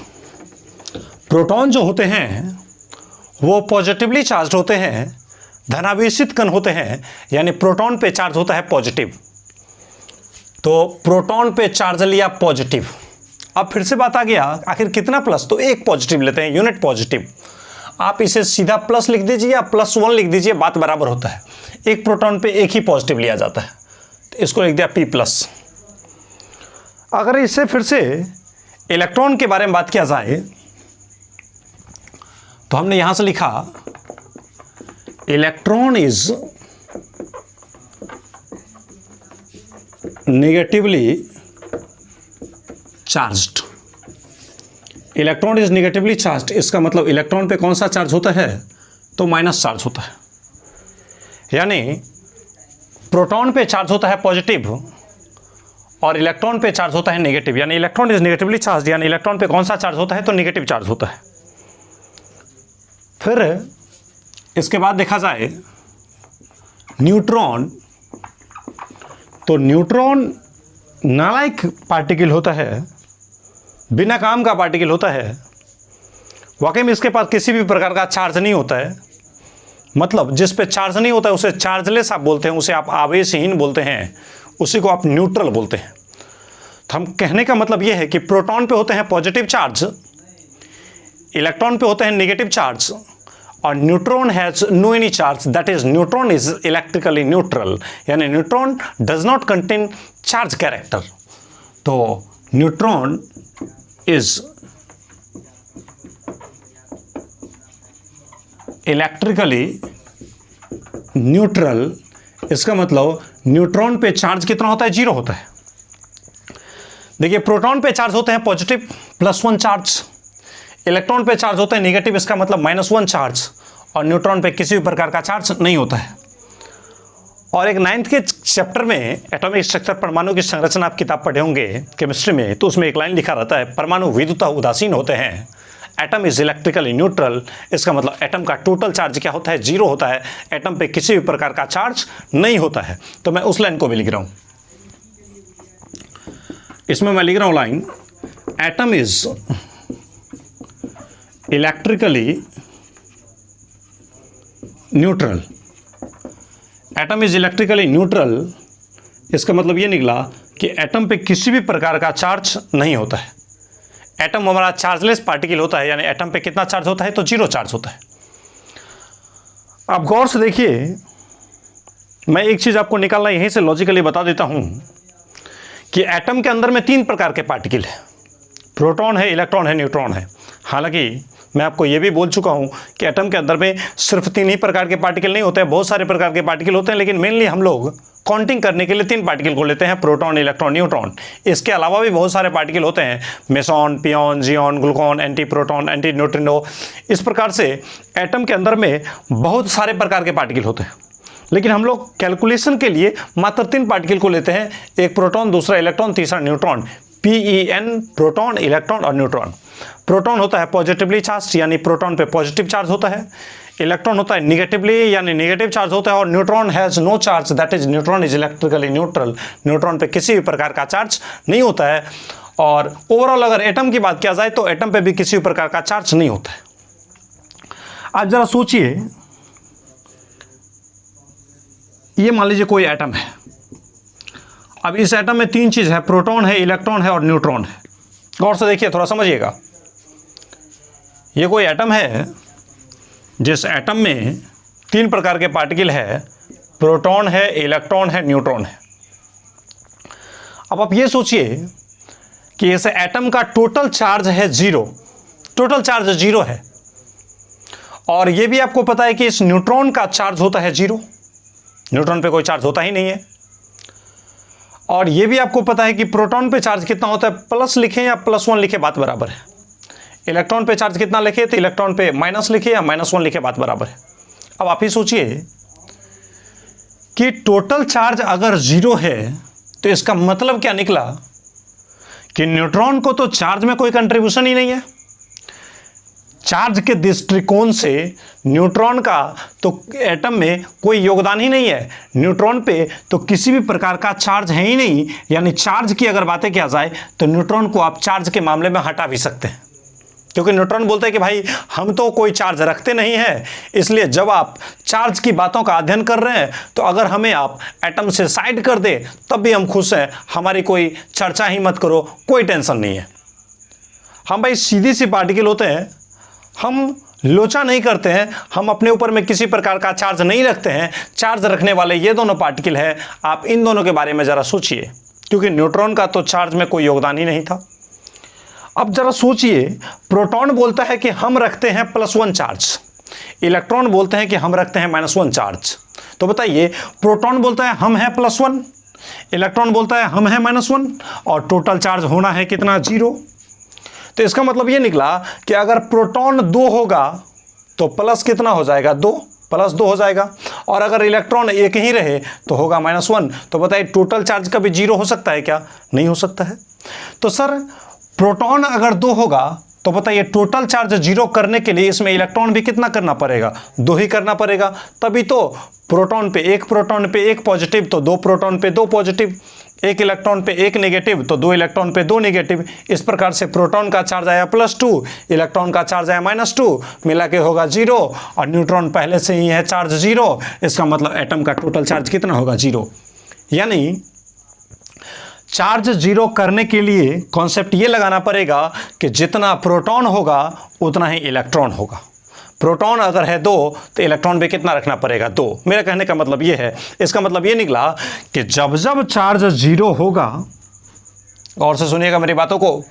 Proton जो होते हैं वो पॉजिटिवली चार्ज्ड होते हैं, धनावेशित कण होते हैं, यानी प्रोटॉन पे चार्ज होता है पॉजिटिव। तो प्रोटॉन पे चार्ज लिया पॉजिटिव। अब फिर से बात आ गया आखिर कितना प्लस, तो एक पॉजिटिव लेते हैं, यूनिट पॉजिटिव। आप इसे सीधा प्लस लिख दीजिए या +1 लिख दीजिए, बात बराबर होता है। एक प्रोटॉन पे एक ही पॉजिटिव लिया जाता है, तो इसको लिख दिया P+। अगर इससे फिर से इलेक्ट्रॉन के बारे में बात किया जाए तो हमने यहां से लिखा electron is negatively charged. Electron is negatively charged, इसका मतलब इलेक्ट्रॉन पे कौन सा चार्ज होता है? तो माइनस चार्ज होता है। यानी प्रोटॉन पे चार्ज होता है पॉजिटिव और इलेक्ट्रॉन पे चार्ज होता है नेगेटिव। यानी इलेक्ट्रॉन इज नेगेटिवली चार्ज्ड, यानी इलेक्ट्रॉन पे कौन सा चार्ज होता है? तो नेगेटिव चार्ज होता है। फिर इसके बाद देखा जाए न्यूट्रॉन, तो न्यूट्रॉन नालायक पार्टिकल होता है, बिना काम का पार्टिकल होता है। वाकई में इसके पास किसी भी प्रकार का चार्ज नहीं होता है। मतलब जिस पे चार्ज नहीं होता है उसे चार्जलेस आप बोलते हैं, उसे आप आवेशहीन बोलते हैं, उसी को आप न्यूट्रल बोलते हैं। तो हम कहने का मतलब यह है कि प्रोटॉन पे होते हैं पॉजिटिव चार्ज, इलेक्ट्रॉन पे होते हैं नेगेटिव चार्ज, और neutron has no any charge, that is neutron is electrically neutral, यानी neutron does not contain charge character. तो न्यूट्रॉन इज इलेक्ट्रिकली न्यूट्रल, इसका मतलब न्यूट्रॉन पे चार्ज कितना होता है? 0 होता है। देखिए प्रोटॉन पे चार्ज होते हैं पॉजिटिव +1 चार्ज, इलेक्ट्रॉन पे चार्ज होता है नेगेटिव, इसका मतलब -1 चार्ज, और न्यूट्रॉन पे किसी भी प्रकार का चार्ज नहीं होता है। और एक 9th के चैप्टर में एटॉमिक स्ट्रक्चर, परमाणु की संरचना आप किताब पढ़े होंगे केमिस्ट्री में, तो उसमें एक लाइन लिखा रहता है परमाणु विद्युतः उदासीन होते हैं, एटम इज इलेक्ट्रिकली न्यूट्रल। इसका मतलब एटम का टोटल चार्ज क्या होता है? 0 होता है, एटम पे किसी भी प्रकार का चार्ज नहीं होता है। तो मैं उस लाइन को भी लिख रहा हूं, इसमें मैं लिख रहा हूं line, atom is electrically neutral. Atom is electrically neutral, इसका मतलब ये निकला कि एटम पे किसी भी प्रकार का चार्ज नहीं होता है। एटम हमारा चार्जलेस पार्टिकल होता है, यानी एटम पे कितना चार्ज होता है? तो 0 चार्ज होता है। आप गौर से देखिए, मैं एक चीज आपको निकालना यहीं से लॉजिकली बता देता हूं कि एटम के अंदर में 3 प्रकार के पार्टिकल है, प्रोटॉन है, इलेक्ट्रॉन है, न्यूट्रॉन है। हालांकि मैं आपको यह भी बोल चुका हूं कि एटम के अंदर में सिर्फ 3 ही प्रकार के पार्टिकल नहीं होते हैं, बहुत सारे प्रकार के पार्टिकल होते हैं, लेकिन मेनली हम लोग काउंटिंग करने के लिए 3 पार्टिकल को लेते हैं, प्रोटॉन, इलेक्ट्रॉन, न्यूट्रॉन। इसके अलावा भी बहुत सारे पार्टिकल होते हैं, मेसॉन, पियोन, जियोन, gluon, anti proton, anti neutrino. इस प्रकार से एटम के अंदर में बहुत सारे प्रकार के पार्टिकल होते हैं, लेकिन हम लोग कैलकुलेशन के लिए मात्र 3 पार्टिकल को लेते हैं, एक प्रोटॉन, दूसरा इलेक्ट्रॉन, तीसरा न्यूट्रॉन। PEN, प्रोटॉन, इलेक्ट्रॉन और न्यूट्रॉन। प्रोटॉन होता है पॉजिटिवली चार्ज, यानी प्रोटॉन पे पॉजिटिव चार्ज होता है। इलेक्ट्रॉन होता है निगेटिवली, यानी नेगेटिव चार्ज होता है। और neutron has no charge, that is neutron is electrically neutral. Neutron पे किसी भी प्रकार का चार्ज नहीं होता है। और ओवरऑल अगर एटम की बात किया जाए तो एटम पे भी किसी भी प्रकार का चार्ज नहीं होता है। आप जरा सोचिए, ये मान लीजिए कोई एटम है। अब इस एटम में 3 चीज है, प्रोटॉन है, इलेक्ट्रॉन है और न्यूट्रॉन है। गौर से देखिए, थोड़ा समझिएगा। ये कोई एटम है जिस एटम में 3 प्रकार के पार्टिकल है, प्रोटॉन है, इलेक्ट्रॉन है, न्यूट्रॉन है। अब आप ये सोचिए कि इस एटम का टोटल चार्ज है 0, टोटल चार्ज 0 है। और ये भी आपको पता है कि इस न्यूट्रॉन का चार्ज होता है 0, न्यूट्रॉन पे कोई चार्ज होता ही नहीं है। और ये भी आपको पता है कि प्रोटॉन पे चार्ज कितना होता है, प्लस लिखें या +1 लिखे बात बराबर है। इलेक्ट्रॉन पे चार्ज कितना लिखे, तो इलेक्ट्रॉन पे माइनस लिखे या -1 लिखे बात बराबर है। अब आप ही सोचिए कि टोटल चार्ज अगर 0 है तो इसका मतलब क्या निकला कि न्यूट्रॉन को तो चार्ज में कोई कंट्रीब्यूशन ही नहीं है। चार्ज के दृष्टिकोण से न्यूट्रॉन का तो एटम में कोई योगदान ही नहीं है। न्यूट्रॉन पे तो किसी भी प्रकार का चार्ज है ही नहीं, यानी चार्ज की अगर बातें किया जाए तो न्यूट्रॉन को आप चार्ज के मामले में हटा भी सकते हैं, क्योंकि न्यूट्रॉन बोलते हैं कि भाई हम तो कोई चार्ज रखते नहीं हैं, इसलिए जब आप चार्ज की बातों का अध्ययन कर रहे हैं तो अगर हमें आप एटम से साइड कर दे तब भी हम खुश हैं, हमारी कोई चर्चा ही मत करो, कोई टेंशन नहीं है। हम भाई सीधी सी पार्टिकल होते हैं, हम लोचा नहीं करते हैं, हम अपने ऊपर में किसी प्रकार का चार्ज नहीं रखते हैं। चार्ज रखने वाले ये दोनों पार्टिकल है। आप इन दोनों के बारे में ज़रा सोचिए, क्योंकि न्यूट्रॉन का तो चार्ज में कोई योगदान ही नहीं था। अब जरा सोचिए, प्रोटॉन बोलता है कि हम रखते हैं +1 चार्ज, इलेक्ट्रॉन बोलते हैं कि हम रखते हैं -1 चार्ज। तो बताइए, प्रोटॉन बोलता है हम हैं +1, इलेक्ट्रॉन बोलता है हम हैं -1, और टोटल चार्ज होना है कितना, 0। तो इसका मतलब ये निकला कि अगर प्रोटॉन 2 होगा तो प्लस कितना हो जाएगा, 2 + 2 हो जाएगा। और अगर इलेक्ट्रॉन 1 ही रहे तो होगा -1। तो बताइए टोटल चार्ज कभी 0 हो सकता है क्या? नहीं हो सकता है। तो सर प्रोटॉन अगर 2 होगा तो बताइए टोटल चार्ज 0 करने के लिए इसमें इलेक्ट्रॉन भी कितना करना पड़ेगा, 2 ही करना पड़ेगा। तभी तो प्रोटॉन पे 1 पॉजिटिव तो 2 प्रोटॉन पे 2 पॉजिटिव। एक इलेक्ट्रॉन पे एक नेगेटिव तो 2 इलेक्ट्रॉन पे 2 नेगेटिव। इस प्रकार से प्रोटॉन का चार्ज आया +2, इलेक्ट्रॉन का चार्ज आया -2, मिला के होगा 0, और न्यूट्रॉन पहले से ही है चार्ज 0। इसका मतलब एटम का टोटल चार्ज कितना होगा? 0। यानी चार्ज 0 करने के लिए कॉन्सेप्ट ये लगाना पड़ेगा कि जितना प्रोटॉन होगा उतना ही इलेक्ट्रॉन होगा। प्रोटॉन अगर है 2 तो इलेक्ट्रॉन भी कितना रखना पड़ेगा? 2। मेरा कहने का मतलब ये है, इसका मतलब ये निकला कि जब जब चार्ज 0 होगा, और से सुनिएगा मेरी बातों को,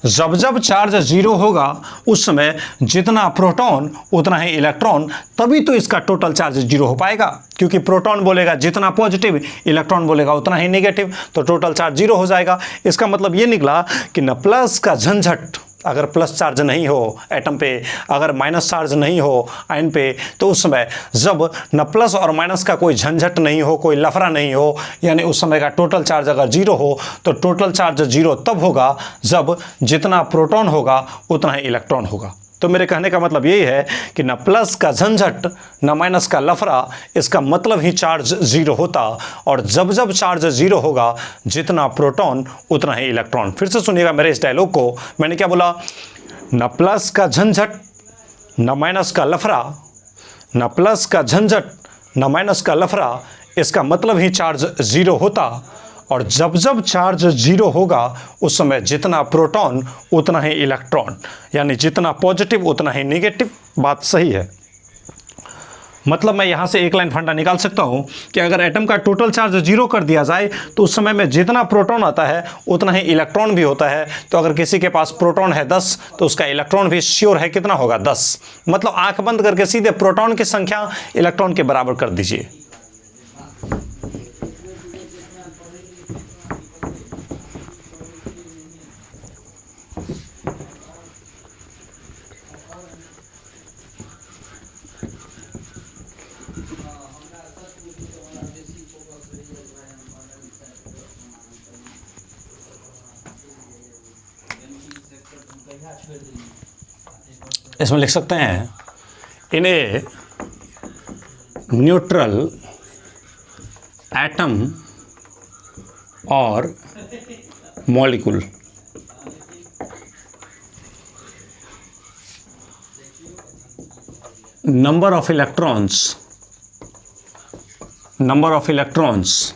जब जब चार्ज 0 होगा उस समय जितना प्रोटॉन उतना ही इलेक्ट्रॉन, तभी तो इसका टोटल चार्ज 0 हो पाएगा। क्योंकि प्रोटॉन बोलेगा जितना पॉजिटिव, इलेक्ट्रॉन बोलेगा उतना ही नेगेटिव, तो टोटल चार्ज 0 हो जाएगा। इसका मतलब ये निकला कि न प्लस का झंझट, अगर प्लस चार्ज नहीं हो एटम पे, अगर माइनस चार्ज नहीं हो आयन पे, तो उस समय जब न प्लस और माइनस का कोई झंझट नहीं हो, कोई लफड़ा नहीं हो, यानी उस समय का टोटल चार्ज अगर 0 हो, तो टोटल चार्ज 0 तब होगा जब जितना प्रोटॉन होगा उतना ही इलेक्ट्रॉन होगा। तो मेरे कहने का मतलब यही है कि न प्लस का झंझट न माइनस का लफड़ा, इसका मतलब ही चार्ज 0 होता, और जब जब चार्ज 0 होगा जितना प्रोटॉन उतना ही इलेक्ट्रॉन। फिर से सुनिएगा मेरे इस डायलॉग को, मैंने क्या बोला? न प्लस का झंझट न माइनस का लफड़ा, न प्लस का झंझट न माइनस का लफड़ा, इसका मतलब ही चार्ज 0 होता, और जब जब चार्ज 0 होगा उस समय जितना प्रोटॉन उतना ही इलेक्ट्रॉन, यानी जितना पॉजिटिव उतना ही नेगेटिव। बात सही है। मतलब मैं यहाँ से एक लाइन फंडा निकाल सकता हूँ कि अगर एटम का टोटल चार्ज 0 कर दिया जाए तो उस समय में जितना प्रोटॉन आता है उतना ही इलेक्ट्रॉन भी होता है। तो अगर किसी के पास प्रोटॉन है 10 तो उसका इलेक्ट्रॉन भी श्योर है कितना होगा? 10। मतलब आंख बंद करके सीधे प्रोटॉन की संख्या इलेक्ट्रॉन के बराबर कर दीजिए। इसमें लिख सकते हैं इन ए न्यूट्रल एटम और molecule number of electrons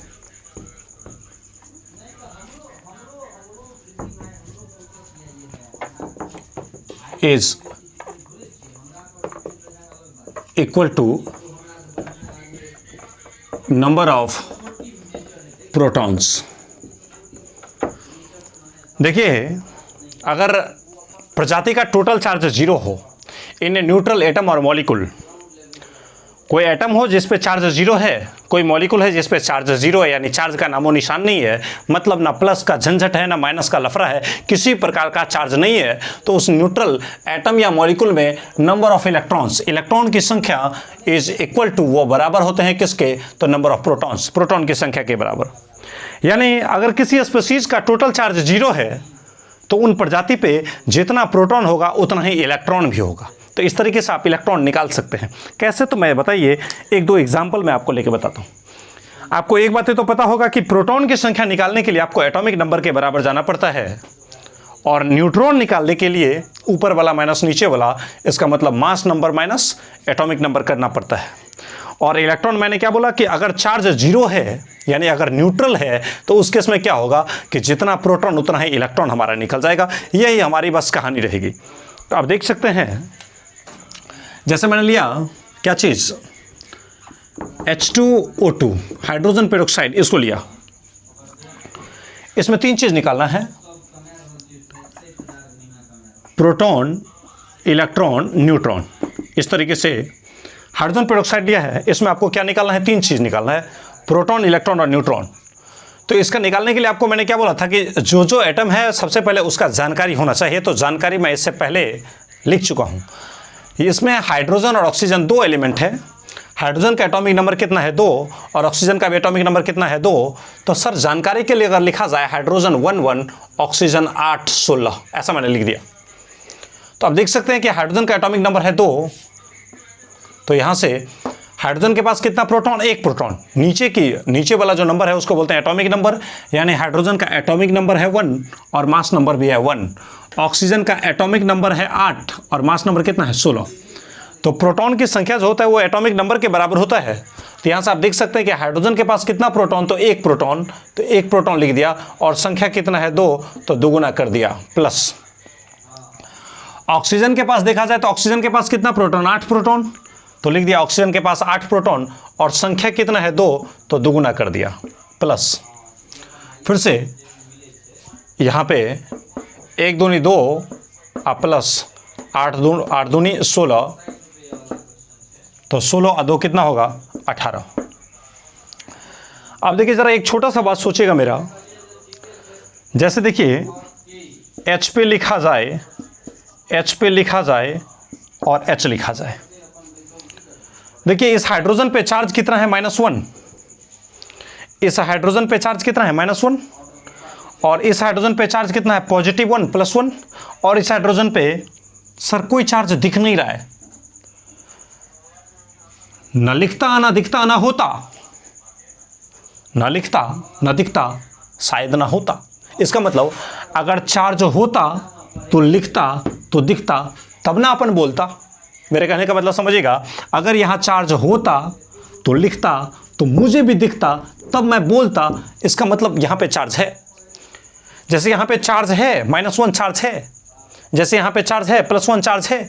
is equal to number of protons। देखिए, अगर प्रजाति का टोटल चार्ज 0 हो इन न्यूट्रल एटम और मॉलिक्यूल, कोई एटम हो जिस पे चार्ज 0 है, कोई मॉलिक्यूल है जिस पे चार्ज 0 है, यानी चार्ज का नामो निशान नहीं है, मतलब ना प्लस का झंझट है ना माइनस का लफड़ा है, किसी प्रकार का चार्ज नहीं है, तो उस न्यूट्रल एटम या मॉलिक्यूल में नंबर ऑफ इलेक्ट्रॉन्स, इलेक्ट्रॉन की संख्या इज इक्वल टू, वो बराबर होते हैं किसके? तो नंबर ऑफ प्रोटॉन्स, प्रोटॉन की संख्या के बराबर। यानी अगर किसी स्पीशीज का टोटल चार्ज 0 है तो उन प्रजाति पे जितना प्रोटॉन होगा उतना ही इलेक्ट्रॉन भी होगा। तो इस तरीके से आप इलेक्ट्रॉन निकाल सकते हैं। कैसे? तो मैं बताइए, एक दो एग्जाम्पल मैं आपको लेके बताता हूँ। आपको एक बात तो पता होगा कि प्रोटॉन की संख्या निकालने के लिए आपको एटॉमिक नंबर के बराबर जाना पड़ता है, और न्यूट्रॉन निकालने के लिए ऊपर वाला माइनस नीचे वाला, इसका मतलब mass number minus atomic number करना पड़ता है। और इलेक्ट्रॉन, मैंने क्या बोला कि अगर चार्ज 0 है, यानी अगर न्यूट्रल है, तो उस केस में क्या होगा कि जितना प्रोटॉन उतना ही इलेक्ट्रॉन हमारा निकल जाएगा। यही हमारी बस कहानी रहेगी। तो आप देख सकते हैं, जैसे मैंने लिया क्या चीज़, H2O2 हाइड्रोजन पेरोक्साइड, इसको लिया। इसमें 3 चीज़ निकालना है, प्रोटॉन, इलेक्ट्रॉन, न्यूट्रॉन। इस तरीके से हाइड्रोजन पेरोक्साइड लिया है, इसमें आपको क्या निकालना है? 3 चीज़ निकालना है, प्रोटॉन, इलेक्ट्रॉन और न्यूट्रॉन। तो इसका निकालने के लिए आपको मैंने क्या बोला था कि जो जो एटम है सबसे पहले उसका जानकारी होना चाहिए। तो जानकारी मैं इससे पहले लिख चुका हूँ। इसमें हाइड्रोजन और ऑक्सीजन 2 एलिमेंट है। हाइड्रोजन का एटॉमिक नंबर कितना है? 2, और ऑक्सीजन का भी एटॉमिक नंबर कितना है? 2। तो सर जानकारी के लिए अगर लिखा जाए हाइड्रोजन 1 ऑक्सीजन 8 16, ऐसा मैंने लिख दिया। तो आप देख सकते हैं कि हाइड्रोजन का एटॉमिक नंबर है 2, तो यहाँ से हाइड्रोजन के पास कितना प्रोटॉन? एक प्रोटॉन। नीचे वाला जो नंबर है उसको बोलते हैं एटॉमिक नंबर, यानी हाइड्रोजन का एटॉमिक नंबर है 1 और मास नंबर भी है 1। ऑक्सीजन का एटॉमिक नंबर है 8 और मास नंबर कितना है? 16। तो प्रोटॉन की संख्या जो होता है वो एटॉमिक नंबर के बराबर होता है। तो यहाँ से आप देख सकते हैं कि हाइड्रोजन के पास कितना प्रोटॉन? तो एक प्रोटॉन, तो एक प्रोटॉन लिख दिया, और संख्या कितना है? 2, तो दुगुना कर दिया प्लस। ऑक्सीजन के पास देखा जाए तो ऑक्सीजन के पास कितना प्रोटॉन? 8 प्रोटॉन, तो लिख दिया ऑक्सीजन के पास 8 प्रोटॉन, और संख्या कितना है? 2, तो दुगुना कर दिया प्लस। फिर से यहाँ पे 1 दूनी 2 प्लस 8 दूनी 16, तो 16 और 2 कितना होगा? 18। अब देखिए ज़रा एक छोटा सा बात सोचिएगा मेरा, जैसे देखिए H पे लिखा जाए, H पे लिखा जाए और H लिखा जाए। देखिए इस हाइड्रोजन पे चार्ज कितना है? -1। इस हाइड्रोजन पे चार्ज कितना है? -1। और इस हाइड्रोजन पे चार्ज कितना है? +1 +1। और इस हाइड्रोजन पे सर कोई चार्ज दिख नहीं रहा है, न लिखता ना दिखता ना होता, न लिखता न दिखता शायद ना होता। इसका मतलब अगर चार्ज होता तो लिखता तो दिखता तब ना अपन बोलता। मेरे कहने का मतलब समझिएगा, अगर यहाँ चार्ज होता तो लिखता तो मुझे भी दिखता तब मैं बोलता। इसका मतलब यहाँ पे चार्ज है। जैसे यहाँ पे चार्ज है, -1 चार्ज है, जैसे यहाँ पे चार्ज है, +1 चार्ज है,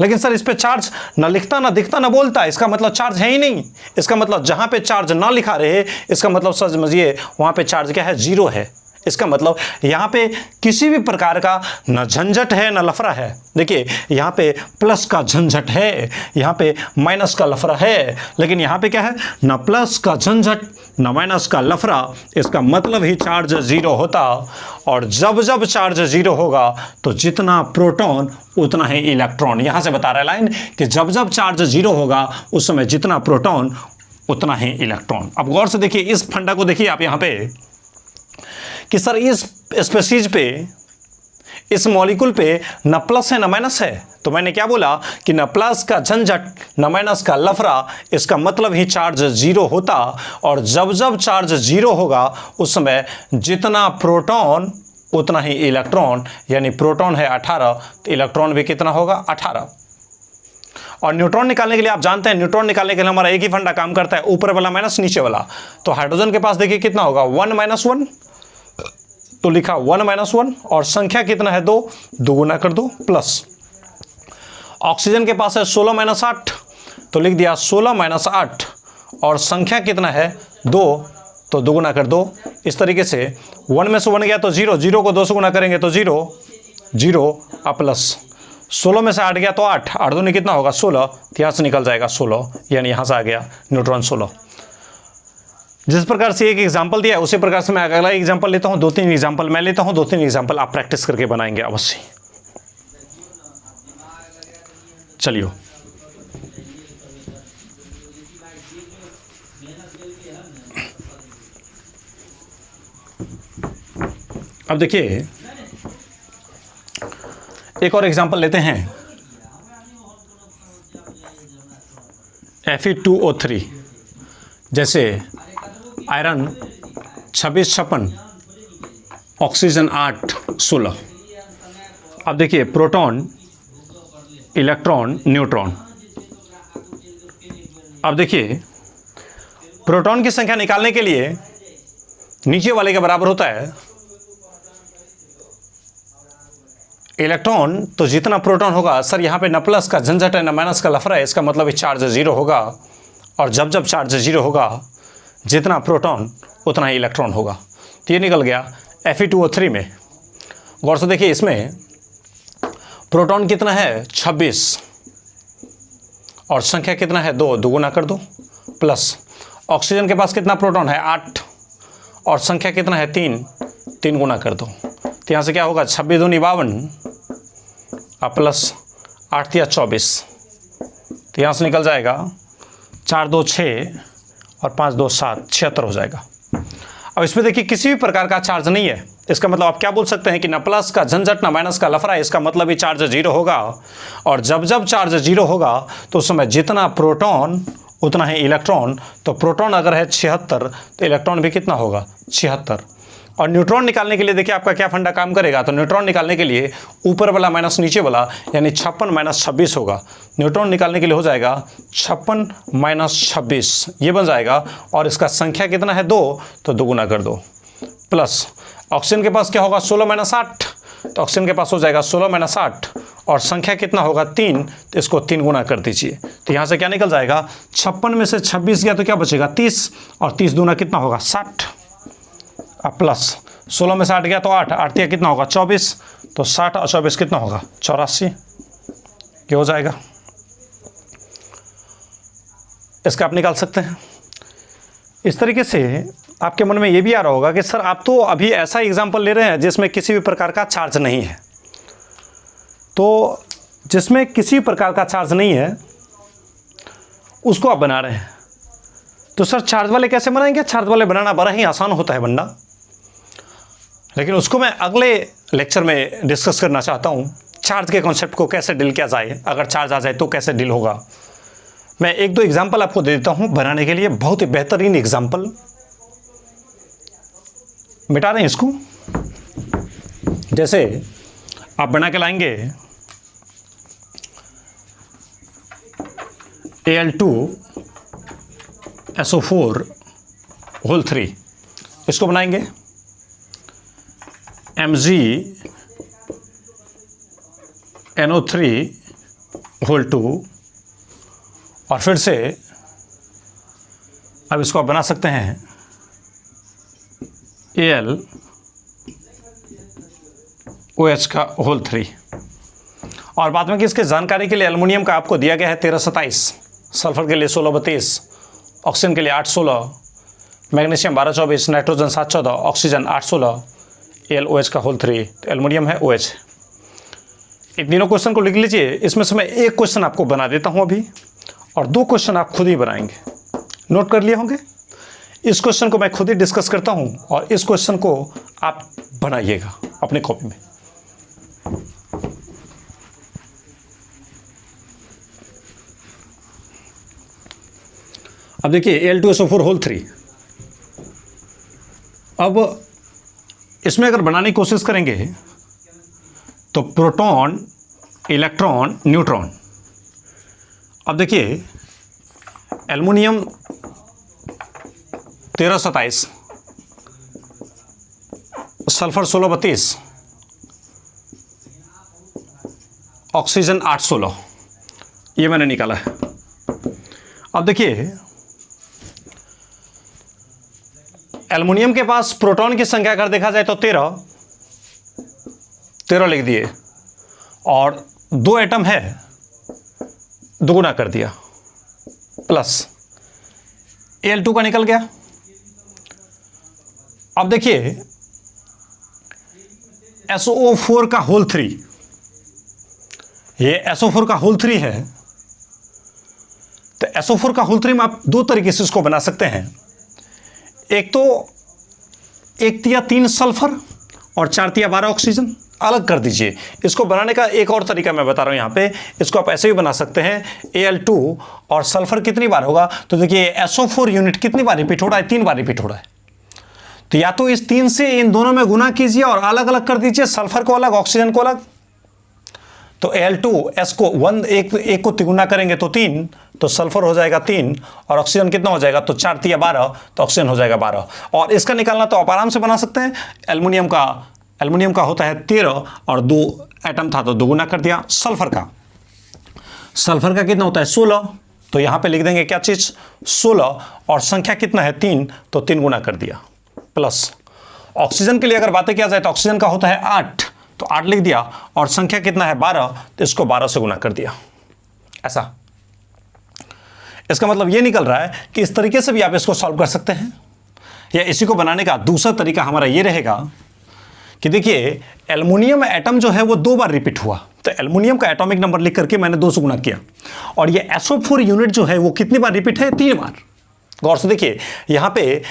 लेकिन सर इस पे चार्ज ना लिखता ना दिखता ना बोलता, इसका मतलब चार्ज है ही नहीं। इसका मतलब जहाँ पे चार्ज ना लिखा रहे, इसका मतलब समझिए वहाँ पे चार्ज क्या है? 0 है। इसका मतलब यहाँ पे किसी भी प्रकार का न झंझट है न लफड़ा है। देखिए यहाँ पे प्लस का झंझट है, यहाँ पे माइनस का लफड़ा है, लेकिन यहाँ पे क्या है? न प्लस का झंझट न माइनस का लफड़ा। इसका मतलब ही चार्ज 0 होता। और जब जब चार्ज 0 होगा तो जितना प्रोटॉन उतना ही इलेक्ट्रॉन। यहाँ से बता रहा है लाइन कि जब जब चार्ज 0 होगा उस समय जितना प्रोटॉन उतना ही इलेक्ट्रॉन। अब गौर से देखिए इस फंडा को, देखिए आप यहाँ पे कि सर इस स्पीशीज पे, इस मॉलिक्यूल पे न प्लस है न माइनस है। तो मैंने क्या बोला कि न प्लस का झंझट न माइनस का लफड़ा। इसका मतलब ही चार्ज 0 होता। और जब जब चार्ज 0 होगा उस समय जितना प्रोटॉन उतना ही इलेक्ट्रॉन, यानी प्रोटॉन है 18 तो इलेक्ट्रॉन भी कितना होगा? 18। और न्यूट्रॉन निकालने के लिए आप जानते हैं, न्यूट्रॉन निकालने के लिए हमारा एक ही फंडा काम करता है, ऊपर वाला माइनस नीचे वाला। तो हाइड्रोजन के पास देखिए कितना होगा? 1 - 1, तो लिखा 1 - 1, और संख्या कितना है? 2, दुगुना कर दो प्लस। ऑक्सीजन के पास है 16 - 8, तो लिख दिया 16 - 8, और संख्या कितना है? 2, तो दुगुना कर दो। इस तरीके से 1 में से 1 गया तो 0, 0 को 2 से गुना करेंगे तो 0, 0 प्लस 16 में से 8 गया तो 8, 8 दूनी कितना होगा? 16, तो यहाँ से निकल जाएगा 16, यानी यहाँ से आ गया न्यूट्रॉन 16। जिस प्रकार से एक एग्जाम्पल दिया उसी प्रकार से मैं अगला एग्जाम्पल लेता हूँ। 2-3 एग्जाम्पल मैं लेता हूँ, 2-3 एग्जाम्पल आप प्रैक्टिस करके बनाएंगे अवश्य। चलिए अब देखिए एक और एग्जाम्पल लेते हैं। Fe2O3, जैसे आयरन 26-56, ऑक्सीजन 8-16। अब देखिए प्रोटॉन, इलेक्ट्रॉन, न्यूट्रॉन। अब देखिए प्रोटॉन की संख्या निकालने के लिए नीचे वाले के बराबर होता है इलेक्ट्रॉन, तो जितना प्रोटॉन होगा, सर यहाँ पे न प्लस का झंझट है न माइनस का लफड़ा है, इसका मतलब चार्ज 0 होगा। और जब जब चार्ज 0 होगा जितना प्रोटॉन उतना ही इलेक्ट्रॉन होगा। तो ये निकल गया Fe2O3 में। गौर से देखिए इसमें प्रोटॉन कितना है? 26, और संख्या कितना है? 2, दुगुना कर दो प्लस। ऑक्सीजन के पास कितना प्रोटॉन है? 8, और संख्या कितना है? 3, 3 गुना कर दो। तो यहाँ से क्या होगा? 26 दूनी 52 प्लस 8 या 24, तो यहाँ से निकल जाएगा 4 2 6 और 5 2 7, 76 हो जाएगा। अब इसमें देखिए किसी भी प्रकार का चार्ज नहीं है। इसका मतलब आप क्या बोल सकते हैं कि ना प्लस का झंझट ना माइनस का लफड़ा है, इसका मतलब ही चार्ज 0 होगा। और जब जब चार्ज 0 होगा तो उस समय जितना प्रोटॉन उतना ही इलेक्ट्रॉन। तो प्रोटॉन अगर है 76 तो इलेक्ट्रॉन भी कितना होगा 76। और न्यूट्रॉन निकालने के लिए देखिए आपका क्या फंडा काम करेगा। तो न्यूट्रॉन निकालने के लिए ऊपर वाला माइनस नीचे वाला यानी 56 माइनस 26 होगा। न्यूट्रॉन निकालने के लिए हो जाएगा 56 माइनस 26 ये बन जाएगा। और इसका संख्या कितना है 2 तो 2 गुना कर दो। प्लस ऑक्सीजन के पास क्या होगा 16 माइनस 8 तो ऑक्सीजन के पास हो जाएगा 16 माइनस 8 और संख्या कितना होगा 3 तो इसको 3 गुना कर दीजिए। तो यहाँ से क्या निकल जाएगा 56 में से 26 गया तो क्या बचेगा 30 और 30 दूना कितना होगा 60। अब प्लस 16 में से 8 गया तो 8 दिया कितना होगा 24 तो 60 और 24 कितना होगा 84 ये हो जाएगा। इसका आप निकाल सकते हैं। इस तरीके से आपके मन में ये भी आ रहा होगा कि सर आप तो अभी ऐसा एग्जाम्पल ले रहे हैं जिसमें किसी भी प्रकार का चार्ज नहीं है। तो जिसमें किसी प्रकार का चार्ज नहीं है उसको आप बना रहे हैं। तो सर चार्ज वाले कैसे बनाएंगे? चार्ज वाले बनाना बड़ा ही आसान होता है बनना, लेकिन उसको मैं अगले लेक्चर में डिस्कस करना चाहता हूँ। चार्ज के कॉन्सेप्ट को कैसे डील किया जाए, अगर चार्ज आ जाए तो कैसे डील होगा। मैं 1-2 एग्जाम्पल आपको दे देता हूँ बनाने के लिए, बहुत ही बेहतरीन एग्जाम्पल। मिटा दें इसको। जैसे आप बना के लाएंगे Al2SO4 इसको बनाएंगे MgNO3 और फिर से अब इसको आप बना सकते हैं AlOH और बाद में कि इसके जानकारी के लिए एल्युमिनियम का आपको दिया गया है 1327, सल्फर के लिए 1632, ऑक्सीजन के लिए 816, मैग्नीशियम 1224, नाइट्रोजन 714, ऑक्सीजन 816, AlOH तो एल्युमिनियम है OH। इन तीनों क्वेश्चन को लिख लीजिए। इसमें से मैं एक क्वेश्चन आपको बना देता हूं अभी और 2 क्वेश्चन आप खुद ही बनाएंगे। नोट कर लिए होंगे। इस क्वेश्चन को मैं खुद ही डिस्कस करता हूं और इस क्वेश्चन को आप बनाइएगा अपने कॉपी में। अब देखिए Al2SO4 अब इसमें अगर बनाने की कोशिश करेंगे तो प्रोटॉन, इलेक्ट्रॉन, न्यूट्रॉन। अब देखिए एल्युमिनियम 1327, सल्फर 1632, ऑक्सीजन 816 ये मैंने निकाला है। अब देखिए एल्युमिनियम के पास प्रोटॉन की संख्या अगर देखा जाए तो 13 लिख दिए और 2 एटम है 2 गुना कर दिया, प्लस Al2 का निकल गया। अब देखिए SO4 का होल 3, ये SO4 का होल 3 है। तो SO4 का होल 3 में आप 2 तरीके से इसको बना सकते हैं। एक तो 1 या 3 सल्फर और 4 या 12 ऑक्सीजन अलग कर दीजिए। इसको बनाने का एक और तरीका मैं बता रहा हूं यहाँ पे। इसको आप ऐसे भी बना सकते हैं। Al2 और सल्फर कितनी बार होगा तो देखिए SO4 यूनिट कितनी बार रिपीट हो रहा है 3 बार रिपीट हो रहा है। तो या तो इस 3 से इन दोनों में गुना कीजिए और अलग अलग कर दीजिए, सल्फर को अलग ऑक्सीजन को अलग। तो Al2S को 1 को तिगुना करेंगे तो 3, तो सल्फर हो जाएगा 3 और ऑक्सीजन कितना हो जाएगा तो 4 या 12 तो ऑक्सीजन हो जाएगा 12। और इसका निकालना तो आप आराम से बना सकते हैं। एल्युमिनियम का होता है 13 और 2 एटम था तो 2 गुना कर दिया। सल्फर का कितना होता है 16, तो यहाँ पे लिख देंगे क्या चीज़ 16 और संख्या कितना है 3 तो 3 गुना कर दिया, प्लस ऑक्सीजन के लिए अगर बातें किया जाए तो ऑक्सीजन का होता है 8 तो 8 लिख दिया और संख्या कितना है 12 तो इसको 12 से गुना कर दिया। ऐसा इसका मतलब ये निकल रहा है कि इस तरीके से भी आप इसको सॉल्व कर सकते हैं। या इसी को बनाने का दूसरा तरीका हमारा ये रहेगा कि देखिए एल्युमिनियम एटम जो है वो 2 बार रिपीट हुआ, तो एल्युमिनियम का एटॉमिक नंबर लिख करके मैंने 2 से गुना किया। और ये SO4 यूनिट जो है वो कितनी बार रिपीट है 3 बार। गौर से देखिए यहाँ पे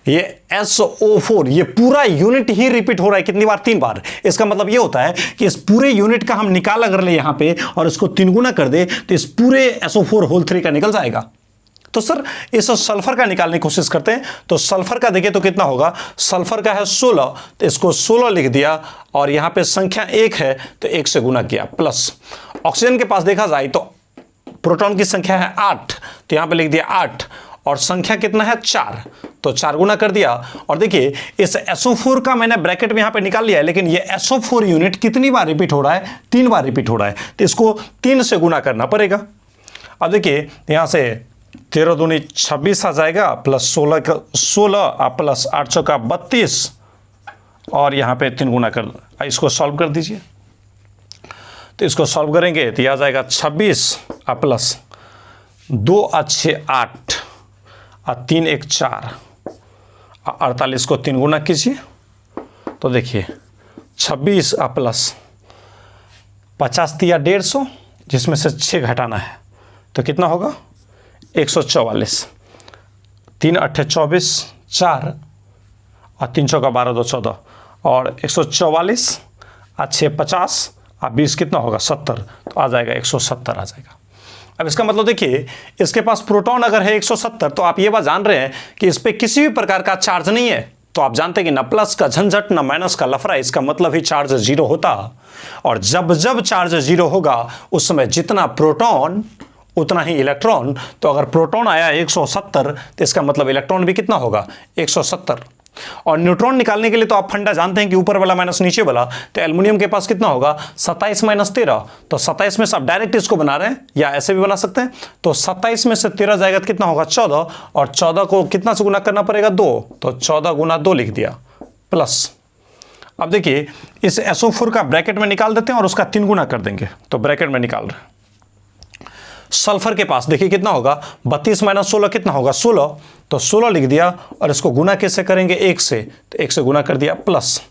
ये SO4 ये पूरा यूनिट ही रिपीट हो रहा है कितनी बार 3 बार। इसका मतलब ये होता है कि इस पूरे यूनिट का हम निकाल अगर ले यहाँ पे और इसको 3 गुना कर दे तो इस पूरे SO4 होल 3 का निकल जाएगा। तो सर इस सल्फर का निकालने की कोशिश करते हैं। तो सल्फर का देखिए तो कितना होगा, सल्फर का है 16, तो इसको 16 लिख दिया और यहाँ पे संख्या 1 है तो 1 से गुना किया प्लस। ऑक्सीजन के पास देखा जाए तो प्रोटॉन की संख्या है 8, तो यहाँ पे लिख दिया 8 और संख्या कितना है 4, तो 4 गुना कर दिया। और देखिए इस SO4 का मैंने ब्रैकेट में यहाँ पे निकाल लिया है, लेकिन ये SO4 यूनिट कितनी बार रिपीट हो रहा है, 3 बार रिपीट हो रहा है, तो इसको 3 से गुना करना पड़ेगा। अब देखिए यहाँ से 13 दूनी 26 आ जाएगा प्लस 16 प्लस 8 चौका 32 और यहाँ पे 3 गुना कर, इसको सॉल्व कर दीजिए। तो इसको सॉल्व करेंगे तो यह आ जाएगा 26 प्लस 2 अच्छे 8 और 3 1 4 48 को 3 गुना कीजिए। तो देखिए 26 प्लस 50 दिया 150, जिसमें से 6 घटाना है तो कितना होगा 144। 3 8 24 4 और 3 चौका 12 2 14 और 144 और 6 50 और 20 कितना होगा 70, तो आ जाएगा 170 आ जाएगा। अब इसका मतलब देखिए इसके पास प्रोटॉन अगर है 170, तो आप ये बात जान रहे हैं कि इस पर किसी भी प्रकार का चार्ज नहीं है। तो आप जानते हैं कि ना प्लस का झंझट ना माइनस का लफड़ा, इसका मतलब ही चार्ज 0 होता। और जब जब चार्ज 0 होगा उस समय जितना प्रोटॉन उतना ही इलेक्ट्रॉन। तो अगर प्रोटॉन आया 170 तो इसका मतलब इलेक्ट्रॉन भी कितना होगा 170। और न्यूट्रॉन निकालने के लिए तो आप फंडा जानते हैं कि ऊपर वाला माइनस नीचे वाला, तो एल्युमिनियम के पास कितना होगा 27 माइनस 13। तो 27 में से आप डायरेक्ट इसको बना रहे हैं या ऐसे भी बना सकते हैं। तो 27 में से 13 जाएगा तो कितना होगा 14 और 14 को कितना से गुना करना पड़ेगा 2, तो 14 गुना 2 लिख दिया प्लस। अब देखिए इस SO4 का ब्रैकेट में निकाल देते हैं और उसका 3 गुना कर देंगे। तो ब्रैकेट में निकाल रहे हैं। सल्फर के पास देखिए कितना होगा 32 माइनस 16 कितना होगा 16, तो 16 लिख दिया और इसको गुना कैसे करेंगे 1 से, तो 1 से गुना कर दिया प्लस।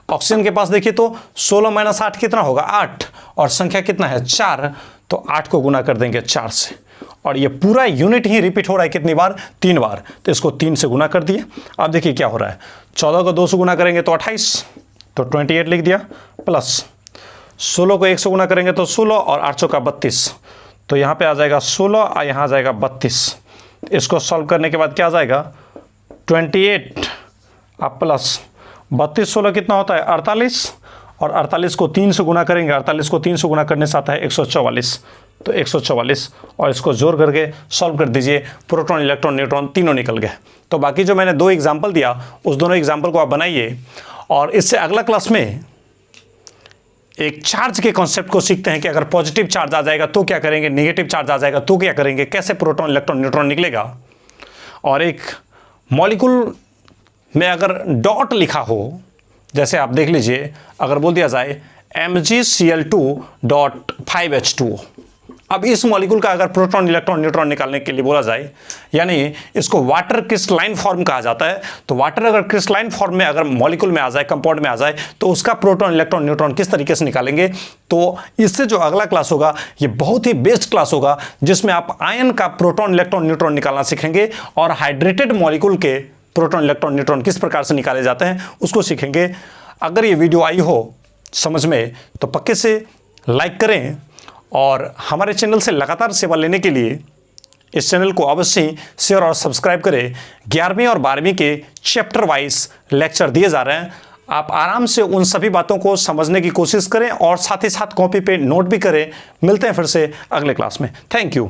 ऑक्सीजन के पास देखिए तो 16 माइनस 8 कितना होगा 8 और संख्या कितना है 4, तो 8 को गुना कर देंगे 4 से। और ये पूरा यूनिट ही रिपीट हो रहा है कितनी बार 3 बार, तो इसको 3 से गुना कर दिए। अब देखिए क्या हो रहा है 14 को 2 से गुना करेंगे तो 28, तो 28 लिख दिया प्लस 16 को 1 से गुना करेंगे तो 16 और 8 चौका 32, तो यहाँ पे आ जाएगा 16 और यहाँ आ जाएगा 32। इसको सॉल्व करने के बाद क्या आ जाएगा 28 प्लस 32 16 कितना होता है 48 और 48 को 3 से गुना करेंगे, 48 को 3 से गुना करने से आता है 144, तो 144 और इसको जोड़ करके सॉल्व कर दीजिए। प्रोटॉन इलेक्ट्रॉन न्यूट्रॉन तीनों निकल गए। तो बाकी जो मैंने 2 एग्जाम्पल दिया उस दोनों एग्जाम्पल को आप बनाइए और इससे अगला क्लास में एक चार्ज के कॉन्सेप्ट को सीखते हैं कि अगर पॉजिटिव चार्ज आ जाएगा तो क्या करेंगे, नेगेटिव चार्ज आ जाएगा तो क्या करेंगे, कैसे प्रोटॉन इलेक्ट्रॉन न्यूट्रॉन निकलेगा। और एक मॉलिक्यूल में अगर डॉट लिखा हो, जैसे आप देख लीजिए अगर बोल दिया जाए MgCl2.5H2, अब इस मॉलिक्यूल का अगर प्रोटॉन इलेक्ट्रॉन न्यूट्रॉन निकालने के लिए बोला जाए, यानी इसको वाटर क्रिस्टलाइन फॉर्म कहा जाता है। तो वाटर अगर क्रिस्टलाइन फॉर्म में अगर मॉलिक्यूल में आ जाए, कंपाउंड में आ जाए, तो उसका प्रोटॉन इलेक्ट्रॉन न्यूट्रॉन किस तरीके से निकालेंगे। तो इससे जो अगला क्लास होगा ये बहुत ही बेस्ट क्लास होगा, जिसमें आप आयन का प्रोटॉन इलेक्ट्रॉन न्यूट्रॉन निकालना सीखेंगे और हाइड्रेटेड मॉलिक्यूल के प्रोटॉन इलेक्ट्रॉन न्यूट्रॉन किस प्रकार से निकाले जाते हैं उसको सीखेंगे। अगर ये वीडियो आई हो समझ में तो पक्के से लाइक करें और हमारे चैनल से लगातार सेवा लेने के लिए इस चैनल को अवश्य शेयर और सब्सक्राइब करें। 11वीं और 12वीं के चैप्टर वाइज लेक्चर दिए जा रहे हैं, आप आराम से उन सभी बातों को समझने की कोशिश करें और साथ ही साथ कॉपी पे नोट भी करें। मिलते हैं फिर से अगले क्लास में। Thank you.